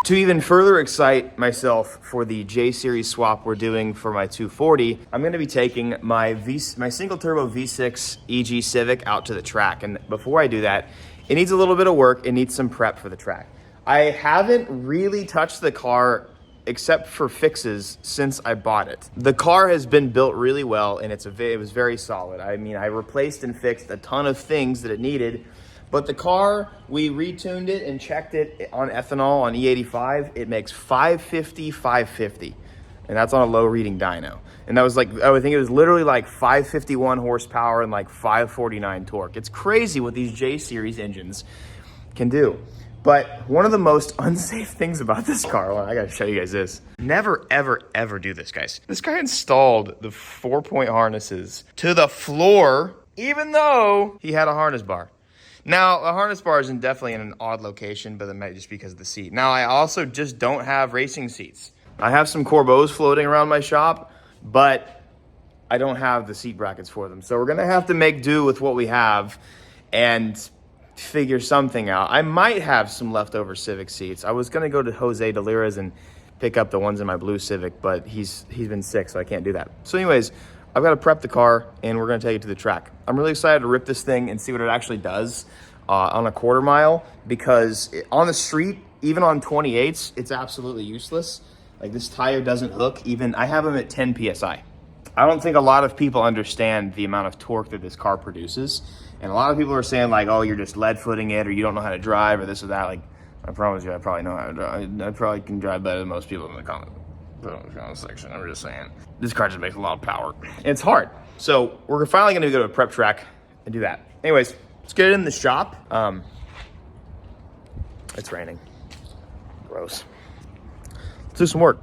To even further excite myself for the J-Series swap we're doing for my 240, I'm gonna be taking my single turbo V6 EG Civic out to the track. And before I do that, it needs a little bit of work. It needs some prep for the track. I haven't really touched the car except for fixes since I bought it. The car has been built really well and it was very solid. I mean, I replaced and fixed a ton of things that it needed. But the car, we retuned it and checked it on ethanol on E85. It makes 550, 550. And that's on a low reading dyno. And that was like, I think it was literally like 551 horsepower and like 549 torque. It's crazy what these J-Series engines can do. But one of the most unsafe things about this car, well, I gotta show you guys this. Never, ever, ever do this, guys. This guy installed the 4-point harnesses to the floor, even though he had a harness bar. Now, the harness bar is definitely in an odd location, but it might just because of the seat. Now, I also just don't have racing seats. I have some Corbos floating around my shop, but I don't have the seat brackets for them. So we're gonna have to make do with what we have and figure something out. I might have some leftover Civic seats. I was gonna go to Jose de Lira's and pick up the ones in my blue Civic, but he's been sick, so I can't do that. So anyways, I've got to prep the car and we're going to take it to the track. I'm really excited to rip this thing and see what it actually does on a quarter mile, because on the street, even on 28s, it's absolutely useless. Like, this tire doesn't hook. Even I have them at 10 PSI. I don't think a lot of people understand the amount of torque that this car produces. And a lot of people are saying like, oh, you're just lead footing it, or you don't know how to drive, or this or that. Like, I promise you, I probably know how to drive. I probably can drive better than most people in the comment section. I'm just saying, this car just makes a lot of power. It's hard. So we're finally gonna go to a prep track and do that. Anyways, let's get it in the shop. It's raining. Gross. Let's do some work.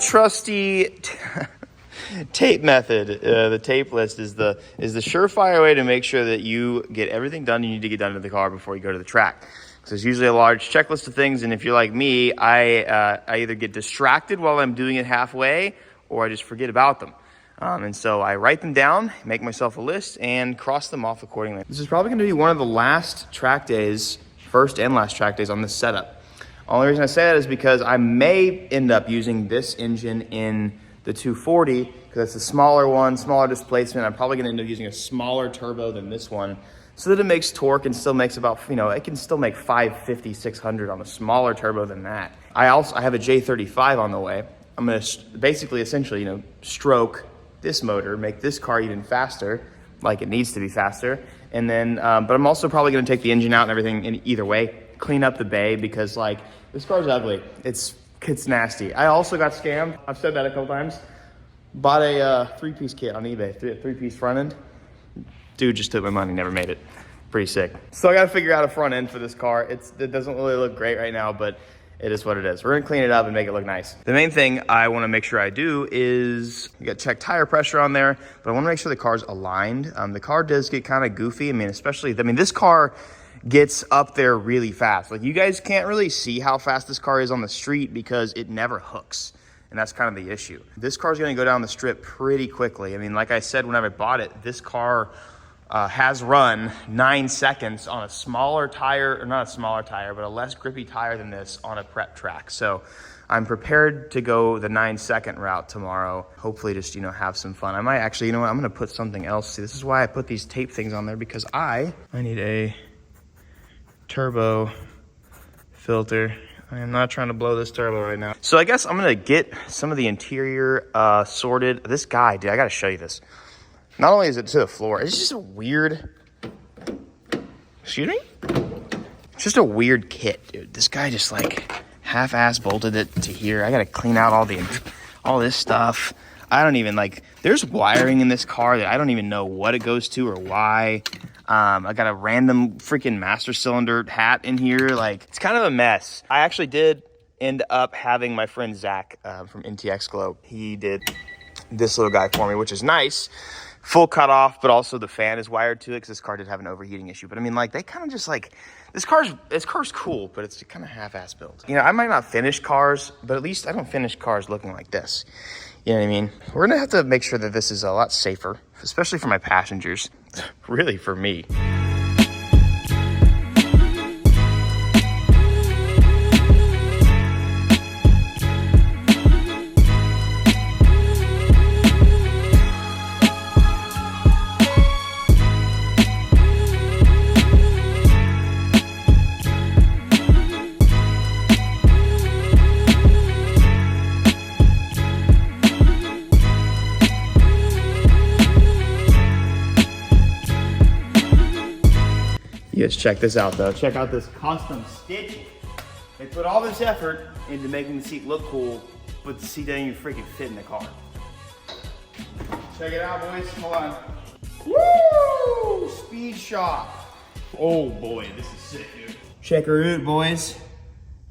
Trusty tape method. The tape list is the surefire way to make sure that you get everything done you need to get done to the car before you go to the track. Because there's usually a large checklist of things, and if you're like me, I either get distracted while I'm doing it halfway, or I just forget about them. And so I write them down, make myself a list, and cross them off accordingly. This is probably going to be one of the last track days, first and last track days on this setup. Only reason I say that is because I may end up using this engine in the 240 because it's a smaller one, smaller displacement. I'm probably going to end up using a smaller turbo than this one so that it makes torque and still makes about, it can still make 550, 600 on a smaller turbo than that. I have a J35 on the way. I'm going to basically, essentially, stroke this motor, make this car even faster, like it needs to be faster. And then, but I'm also probably going to take the engine out and everything in either way, clean up the bay, because like, this car's ugly. It's nasty. I also got scammed. I've said that a couple times. Bought a three-piece kit on eBay, three-piece front end. Dude just took my money, never made it. Pretty sick. So I got to figure out a front end for this car. It doesn't really look great right now, but it is what it is. We're gonna clean it up and make it look nice. The main thing I want to make sure I do is you got to check tire pressure on there, but I want to make sure the car's aligned. The car does get kind of goofy. I mean, this car gets up there really fast. Like, you guys can't really see how fast this car is on the street because it never hooks. And that's kind of the issue. This car's gonna go down the strip pretty quickly. I mean, like I said, whenever I bought it, this car has run 9 seconds on a smaller tire, or not a smaller tire, but a less grippy tire than this on a prep track. So I'm prepared to go the 9-second route tomorrow. Hopefully just, have some fun. I might actually, I'm gonna put something else. See, this is why I put these tape things on there, because I need a turbo filter. I am not trying to blow this turbo right now. So I guess I'm gonna get some of the interior sorted. This guy, dude, I gotta show you this. Not only is it to the floor, it's just a weird, excuse me? It's just a weird kit, dude. This guy just like half-ass bolted it to here. I gotta clean out all this stuff. I don't even there's wiring in this car that I don't even know what it goes to or why. I got a random freaking master cylinder hat in here. Like, it's kind of a mess. I actually did end up having my friend Zach from NTX Globe. He did this little guy for me, which is nice. Full cutoff, but also the fan is wired to it because this car did have an overheating issue. But I mean, like, they kind of just like, this car's cool, but it's kind of half-ass built. You know, I might not finish cars, but at least I don't finish cars looking like this. You know what I mean? We're gonna have to make sure that this is a lot safer, especially for my passengers. Really, for me. You guys check this out though. Check out this custom stitching. They put all this effort into making the seat look cool, but the seat doesn't even freaking fit in the car. Check it out, boys. Hold on. Woo! Speed shop. Oh boy, this is sick, dude. Check her out, boys.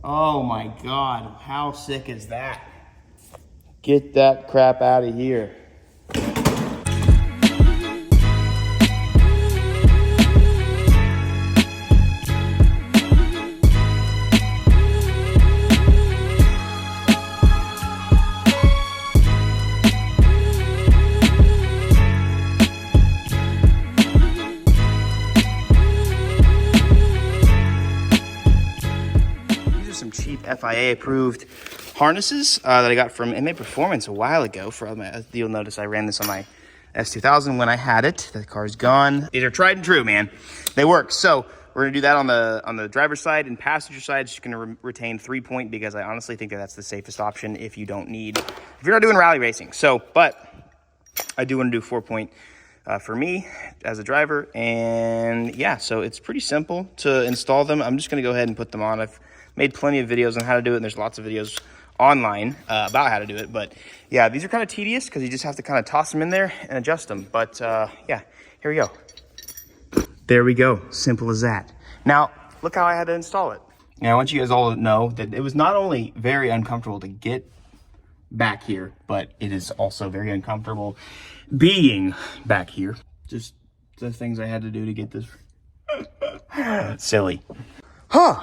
Oh my God, how sick is that? Get that crap out of here. Cheap FIA approved harnesses that I got from MA Performance a while ago. You'll notice I ran this on my S2000 when I had it. The car's gone. These are tried and true, man. They work. So we're gonna do that on the driver's side, and passenger side is just gonna retain 3-point, because I honestly think that that's the safest option if you're not doing rally racing. So, but I do want to do 4-point for me as a driver, and yeah, so it's pretty simple to install them. I'm just gonna go ahead and put them on. I've made plenty of videos on how to do it, and there's lots of videos online about how to do it. But yeah, these are kind of tedious because you just have to kind of toss them in there and adjust them. But yeah, here we go. There we go. Simple as that. Now, look how I had to install it. Now, I want you guys all to know that it was not only very uncomfortable to get back here, but it is also very uncomfortable being back here. Just the things I had to do to get this. Silly.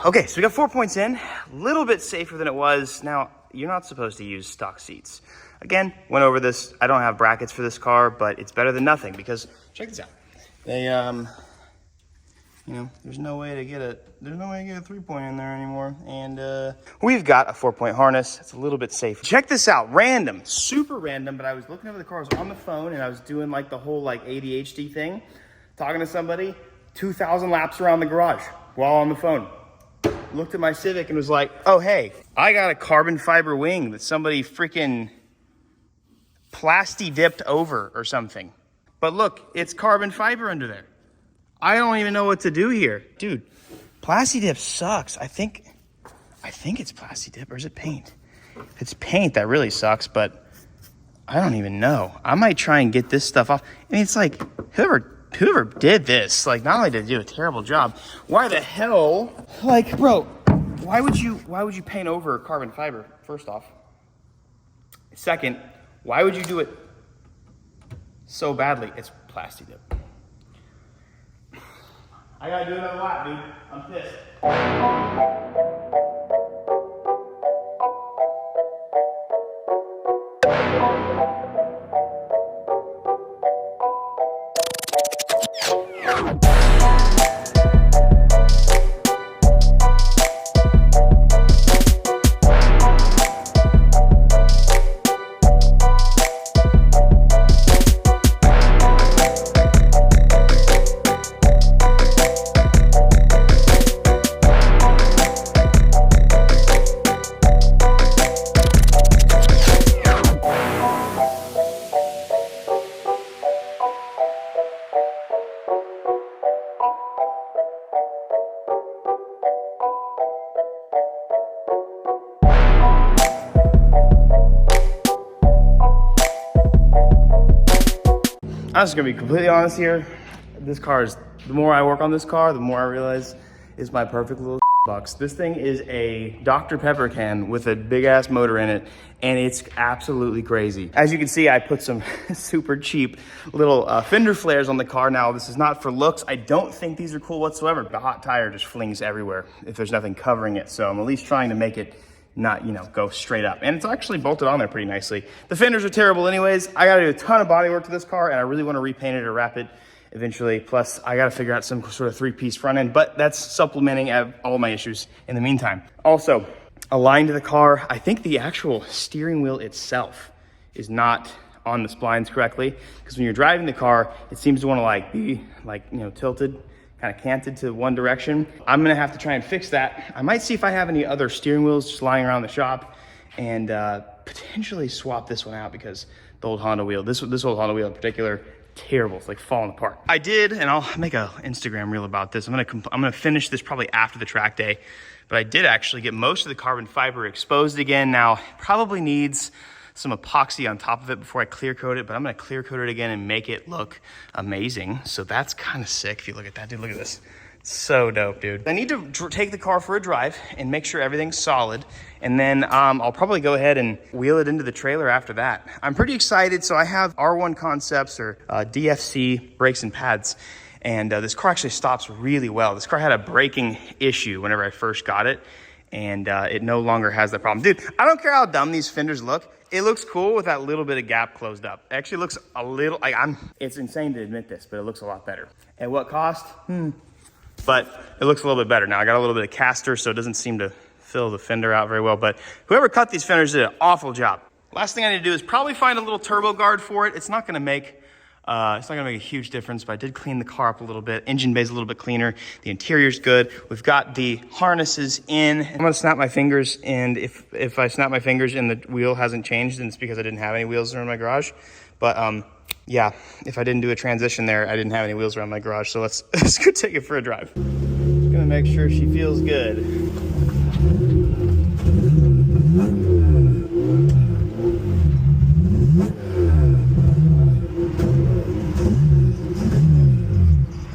Okay, so we got 4 points in. A little bit safer than it was. Now, you're not supposed to use stock seats. Again, went over this. I don't have brackets for this car, but it's better than nothing, because check this out. They, you know, there's no way to get a 3-point in there anymore. And we've got a 4-point harness. It's a little bit safer. Check this out. Random, super random, but I was looking over the car. I was on the phone, and I was doing like the whole like ADHD thing, talking to somebody, 2,000 laps around the garage while on the phone. Looked at my Civic and was like, oh, hey, I got a carbon fiber wing that somebody freaking plasti-dipped over or something. But look, it's carbon fiber under there. I don't even know what to do here. Dude, plasti-dip sucks. I think it's plasti-dip, or is it paint? If it's paint, that really sucks, but I don't even know. I might try and get this stuff off. I mean, it's like, whoever did this, like, not only did they do a terrible job, why the hell, like, bro, why would you paint over carbon fiber, first off? Second, why would you do it so badly? It's plasti dip. I gotta do another lap, dude. I'm pissed. I'm just gonna be completely honest here. This car is The more I work on this car, the more I realize it's my perfect little box. This thing is a Dr. Pepper can with a big ass motor in it, and it's absolutely crazy. As you can see, I put some super cheap little fender flares on the car. Now, this is not for looks. I don't think these are cool whatsoever. The hot tire just flings everywhere if there's nothing covering it. So I'm at least trying to make it not, you know, go straight up. And it's actually bolted on there pretty nicely. The fenders are terrible anyways. I gotta do a ton of body work to this car, and I really wanna repaint it or wrap it eventually. Plus, I gotta figure out some sort of 3-piece front end, but that's supplementing all my issues in the meantime. Also, aligned to the car, I think the actual steering wheel itself is not on the splines correctly, because when you're driving the car, it seems to wanna be tilted, kind of canted to one direction. I'm gonna have to try and fix that. I might see if I have any other steering wheels just lying around the shop, and potentially swap this one out, because the old Honda wheel, this old Honda wheel in particular, terrible. It's like falling apart. I did, and I'll make a Instagram reel about this. I'm gonna finish this probably after the track day, but I did actually get most of the carbon fiber exposed again. Now, probably needs some epoxy on top of it before I clear coat it, but I'm gonna clear coat it again and make it look amazing. So that's kind of sick. If you look at that, dude, look at this. So dope, dude. I need to take the car for a drive and make sure everything's solid. And then I'll probably go ahead and wheel it into the trailer after that. I'm pretty excited. So I have R1 Concepts, or DFC brakes and pads. And this car actually stops really well. This car had a braking issue whenever I first got it, and it no longer has that problem. Dude, I don't care how dumb these fenders look. It looks cool with that little bit of gap closed up. It actually looks a little, it's insane to admit this, but it looks a lot better. At what cost? But it looks a little bit better. Now I got a little bit of caster, so it doesn't seem to fill the fender out very well, but whoever cut these fenders did an awful job. Last thing I need to do is probably find a little turbo guard for it. It's not gonna make a huge difference, but I did clean the car up a little bit. Engine bay's a little bit cleaner. The interior's good. We've got the harnesses in. I'm gonna snap my fingers, and if I snap my fingers and the wheel hasn't changed, then it's because I didn't have any wheels around my garage. But yeah, if I didn't do a transition there, I didn't have any wheels around my garage. So let's go take it for a drive. Just gonna make sure she feels good.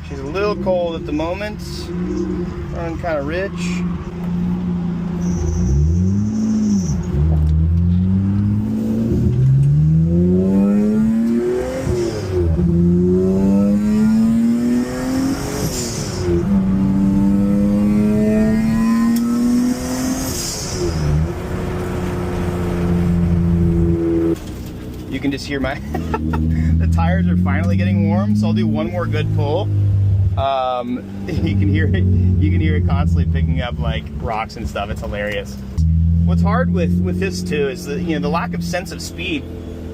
She's a little cold at the moment, running kind of rich. You can just hear my the tires are finally getting warm, so I'll do one more good pull. You can hear it constantly picking up like rocks and stuff. It's hilarious. What's hard with this too is the lack of sense of speed.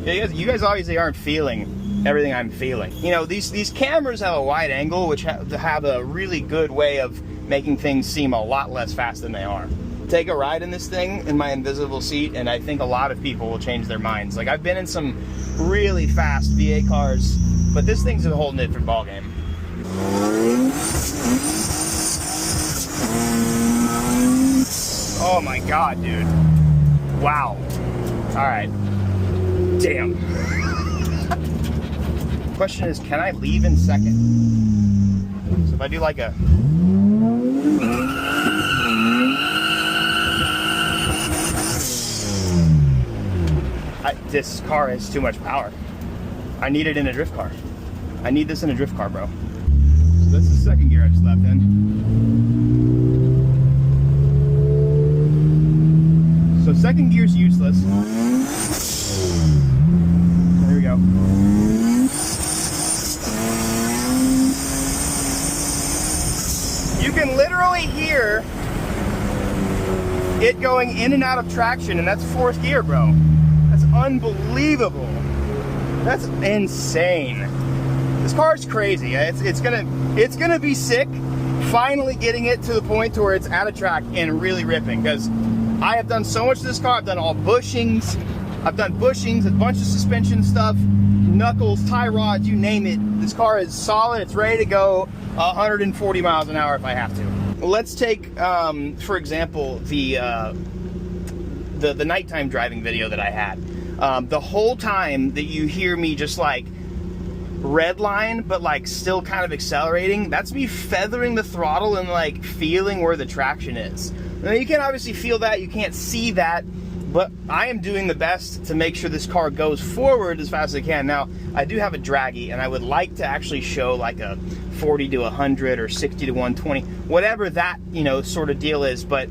You guys obviously aren't feeling everything I'm feeling. These cameras have a wide angle, which have a really good way of making things seem a lot less fast than they are. Take a ride in this thing in my invisible seat, and I think a lot of people will change their minds. Like, I've been in some really fast VA cars, but this thing's a whole different ballgame. Oh my God, dude. Wow. All right. Damn. Question is, can I leave in second? So if I do like a... this car has too much power. I need it in a drift car. I need this in a drift car, bro. So this is the second gear I just left in. So second gear's useless. There we go. You can literally hear it going in and out of traction, and that's fourth gear, bro. That's unbelievable. That's insane. This car's crazy. It's gonna be sick finally getting it to the point to where it's out of track and really ripping, because I have done so much to this car. I've done all bushings. I've done bushings, a bunch of suspension stuff, knuckles, tie rods, you name it. This car is solid. It's ready to go 140 miles an hour if I have to. Let's take, for example, the nighttime driving video that I had. The whole time that you hear me just like red line, but like still kind of accelerating, that's me feathering the throttle and like feeling where the traction is. Now you can't obviously feel that, you can't see that, but I am doing the best to make sure this car goes forward as fast as I can. Now, I do have a draggy, and I would like to actually show like a 40 to 100 or 60 to 120, whatever that, you know, sort of deal is. But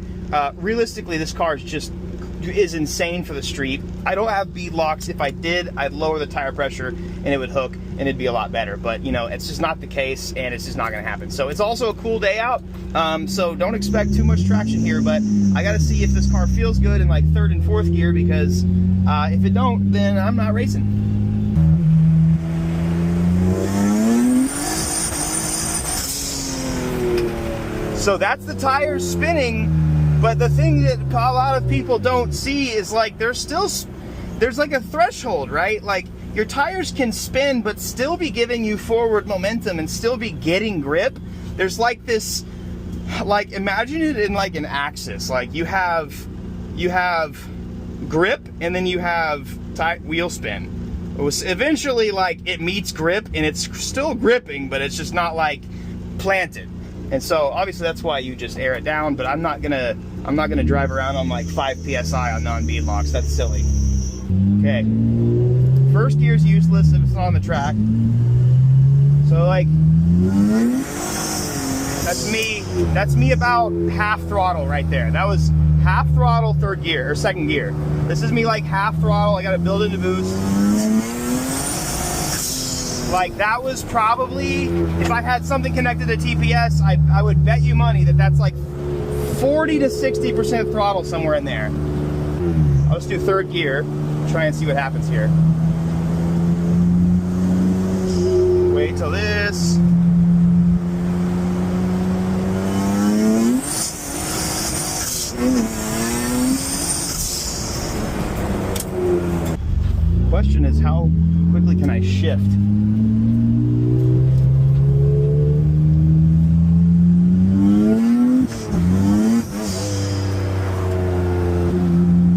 realistically, this car is insane for the street. I don't have bead locks. If I did, I'd lower the tire pressure and it would hook and it'd be a lot better. But you know, it's just not the case, and it's just not gonna happen. So it's also a cool day out. So don't expect too much traction here, but I gotta see if this car feels good in like third and fourth gear, because if it don't, then I'm not racing. So that's the tires spinning. But the thing that a lot of people don't see is like there's like a threshold, right? Like your tires can spin but still be giving you forward momentum and still be getting grip. There's like this, like imagine it in like an axis. Like you have grip and then you have wheel spin. Eventually like it meets grip and it's still gripping, but it's just not like planted. And so obviously that's why you just air it down, but I'm not gonna drive around on like 5 PSI on non-bead locks. That's silly. Okay. First gear's useless if it's not on the track. So like that's me about half throttle right there. That was half throttle third gear or second gear. This is me like half throttle. I gotta build in the boost. Like that was probably, if I had something connected to TPS, I would bet you money that that's like 40 to 60% throttle somewhere in there. Let's do third gear, try and see what happens here. Wait till this. Question is, how quickly can I shift?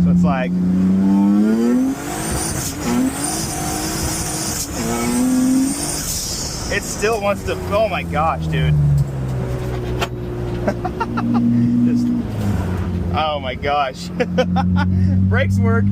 So it's like it still wants to, oh my gosh, dude. Just, oh my gosh. Brakes work.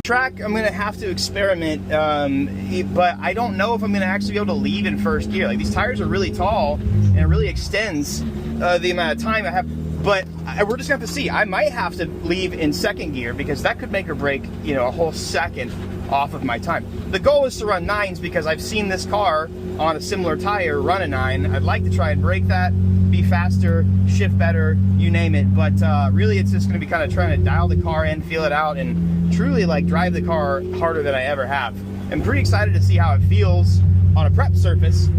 Track, I'm gonna have to experiment, but I don't know if I'm gonna actually be able to leave in first gear. Like these tires are really tall and it really extends the amount of time I have, but we're just gonna have to see. I might have to leave in second gear because that could make or break, you know, a whole second off of my time. The goal is to run 9s because I've seen this car on a similar tire run a 9. I'd like to try and break that, be faster, shift better, you name it. But really it's just gonna be kind of trying to dial the car in, feel it out, and truly like drive the car harder than I ever have. I'm pretty excited to see how it feels on a prep surface.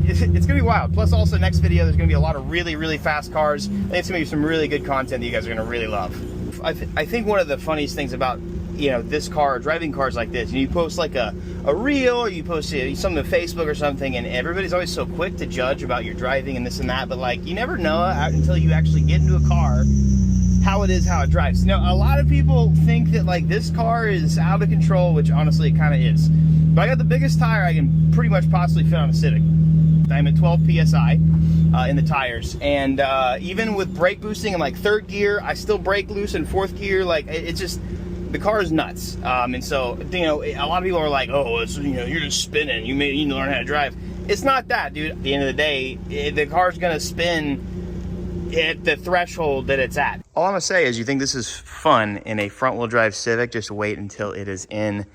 It's gonna be wild. Plus also next video, there's gonna be a lot of really, really fast cars. I think it's gonna be some really good content that you guys are gonna really love. I think one of the funniest things about, you know, this car, driving cars like this, and you post like a reel or you post something on Facebook or something, and everybody's always so quick to judge about your driving and this and that, but like you never know until you actually get into a car how it drives. Now, a lot of people think that like this car is out of control, which honestly it kind of is. But I got the biggest tire I can pretty much possibly fit on a Civic. I'm at 12 PSI in the tires, and even with brake boosting in like third gear, I still brake loose in fourth gear. Like it's just, the car is nuts. And so, you know, a lot of people are like, oh, it's, you know, you're just spinning. You need to learn how to drive. It's not that, dude. At the end of the day, the car's gonna spin at the threshold that it's at. All I'm gonna say is, you think this is fun in a front-wheel drive Civic, just wait until it is in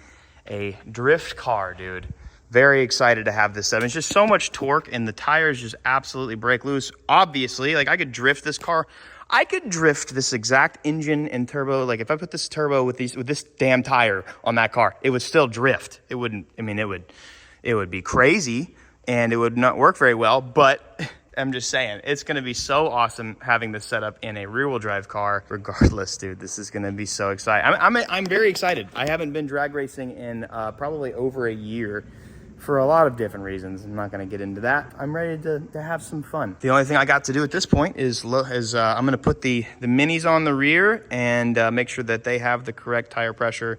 a drift car, dude. Very excited to have this set. It's just so much torque, and the tires just absolutely break loose. Obviously, like I could drift this car. I could drift this exact engine and turbo. Like if I put this turbo with this damn tire on that car, it would still drift. It wouldn't, I mean, it would be crazy and it would not work very well, but I'm just saying, it's gonna be so awesome having this set up in a rear-wheel drive car. Regardless, dude, this is gonna be so exciting. I'm very excited. I haven't been drag racing in probably over a year. for a lot of different reasons. I'm not going to get into that. I'm ready to have some fun. The only thing I got to do at this point is I'm going to put the minis on the rear and make sure that they have the correct tire pressure.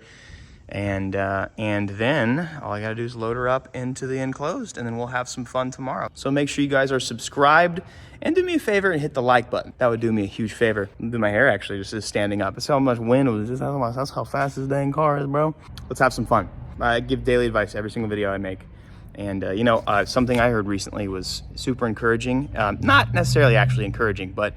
And then all I got to do is load her up into the enclosed, and then we'll have some fun tomorrow. So make sure you guys are subscribed, and do me a favor and hit the like button. That would do me a huge favor. My hair actually just is standing up. That's how much wind was. That's how fast this dang car is, bro. Let's have some fun. I give daily advice every single video I make. And something I heard recently was super encouraging. Not necessarily actually encouraging, but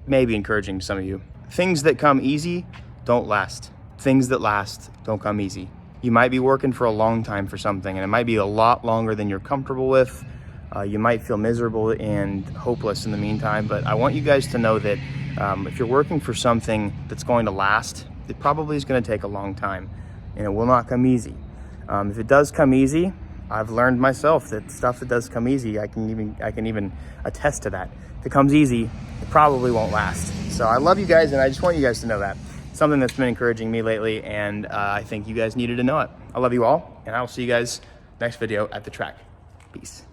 maybe encouraging to some of you. Things that come easy don't last. Things that last don't come easy. You might be working for a long time for something, and it might be a lot longer than you're comfortable with. You might feel miserable and hopeless in the meantime, but I want you guys to know that if you're working for something that's going to last, it probably is going to take a long time, and it will not come easy. If it does come easy, I've learned myself that stuff that does come easy, I can even attest to that. If it comes easy, it probably won't last. So I love you guys, and I just want you guys to know that. Something that's been encouraging me lately, and I think you guys needed to know it. I love you all, and I will see you guys next video at the track. Peace.